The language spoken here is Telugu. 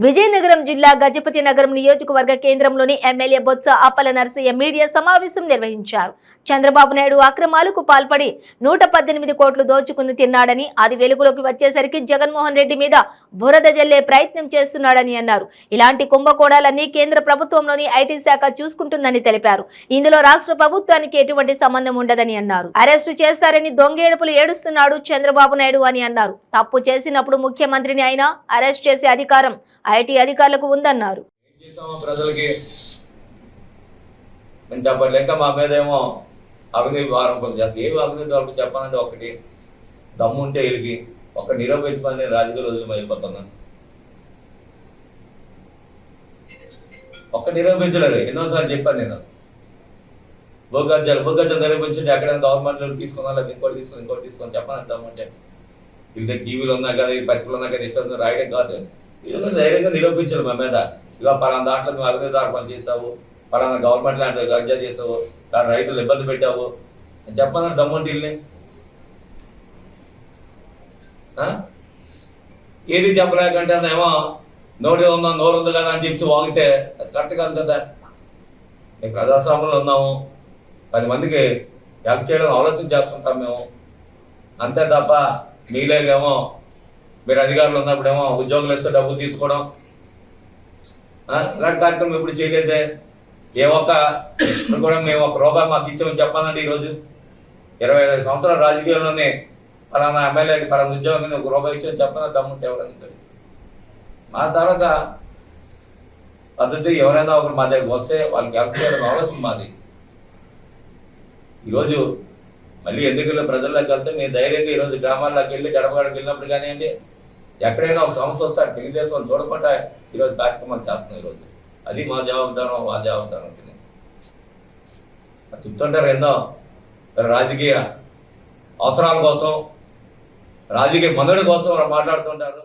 విజయనగరం జిల్లా గజపతి నగరం నియోజకవర్గ కేంద్రంలోని ఎమ్మెల్యే బొత్స అప్పల నరసయ్య మీడియా సమావేశం నిర్వహించారు. చంద్రబాబు నాయుడు అక్రమాలకు పాల్పడి 118 కోట్లు దోచుకుని తిన్నాడని, అది వెలుగులోకి వచ్చేసరికి జగన్మోహన్ రెడ్డి మీద బురద జల్లే ప్రయత్నం చేస్తున్నాడని అన్నారు. ఇలాంటి కుంభకోణాలన్నీ కేంద్ర ప్రభుత్వంలోని ఐటీ శాఖ చూసుకుంటుందని తెలిపారు. ఇందులో రాష్ట్ర ప్రభుత్వానికి ఎటువంటి సంబంధం ఉండదని అన్నారు. అరెస్టు చేస్తారని దొంగేడుపులు ఏడుస్తున్నాడు చంద్రబాబు నాయుడు అని అన్నారు. తప్పు చేసినప్పుడు ముఖ్యమంత్రిని అయినా అరెస్ట్ చేసే అధికారం ఐటీ అధికారులకు ఉందన్నారు. ప్రజలకి నేను చెప్పలేక మా మీద ఏమో అవినీతి ఆరోపణలు చేస్తే ఏమి అవినీతి వరకు చెప్పాలంటే ఒకటి దమ్ముంటే వెళ్ళి ఒక నిరూపించమని రాజకీయ రోజులు వెళ్ళిపోతున్నాను. ఒక్క నిరూపించలేదు, ఎన్నోసార్లు చెప్పాను నేను. భూగర్జలు నిరూపించండి, ఎక్కడైనా గవర్నమెంట్ తీసుకున్నా లేదా ఇంకోటి తీసుకొని చెప్పాలని దమ్ముంటే. ఇది టీవీలో ఉన్నా కదా, ఈ పత్రికలు ఉన్నా కదా, ఇష్టం రాయడం కాదు. ఇది ధైర్యంగా నిరూపించారు మా మీద. ఇక పలానా దాంట్లో నువ్వు అవినీతి ఆరోపణ చేసావు, పలానా గవర్నమెంట్ ల్యాండ్ కబ్జా చేసావు, దాని రైతులు ఇబ్బంది పెట్టావు అని చెప్పాలని దమ్ముంటే వీళ్ళని ఏది చెప్పలేకంటే ఏమో నోరు ఉంది కదా అని చెప్పి వాగితే అది కరెక్ట్ కాదు కదా. మేము ప్రజాస్వామ్యంలో ఉన్నాము, 10 మందికి హెల్ప్ చేయడం ఆలోచన చేస్తుంటాం మేము. అంతే తప్ప మీలేమో మీరు అధికారులు ఉన్నప్పుడేమో ఉద్యోగులు ఇస్తే డబ్బులు తీసుకోవడం ఇలాంటి కార్యక్రమం ఎప్పుడు చేయలేదే. కూడా మేము ₹1 మాకు ఇచ్చామని చెప్పాలంటే ఈరోజు 25 సంవత్సరాల రాజకీయాల్లోనే పలానా ఎమ్మెల్యేకి పలానా ఉద్యోగం ₹1 ఇచ్చామని చెప్పాలని దమ్ముంటే ఎవరైనా సరే. మా తర్వాత పద్ధతి ఎవరైనా ఒకరు మా దగ్గర వస్తే వాళ్ళకి హెల్ప్ చేయడం ఆలోచన మాది. ఈరోజు మళ్ళీ ఎన్నికల్లో ప్రజల్లోకి వెళ్తే మేము ధైర్యంగా ఈరోజు గ్రామాల్లోకి వెళ్ళి గడపగడకి వెళ్ళినప్పుడు కానివ్వండి, ఎక్కడైనా ఒక సమస్య వస్తే తెలుగుదేశం వాళ్ళు చూడకుండా ఈరోజు కార్యక్రమాలు చేస్తున్నాం. ఈరోజు అది మా జవాబుదారం, వాళ్ళ జవాబుదారం చెప్తుంటారు. ఎన్నో రాజకీయ అవసరాల కోసం, రాజకీయ మనుగడ కోసం మాట్లాడుతుంటారు.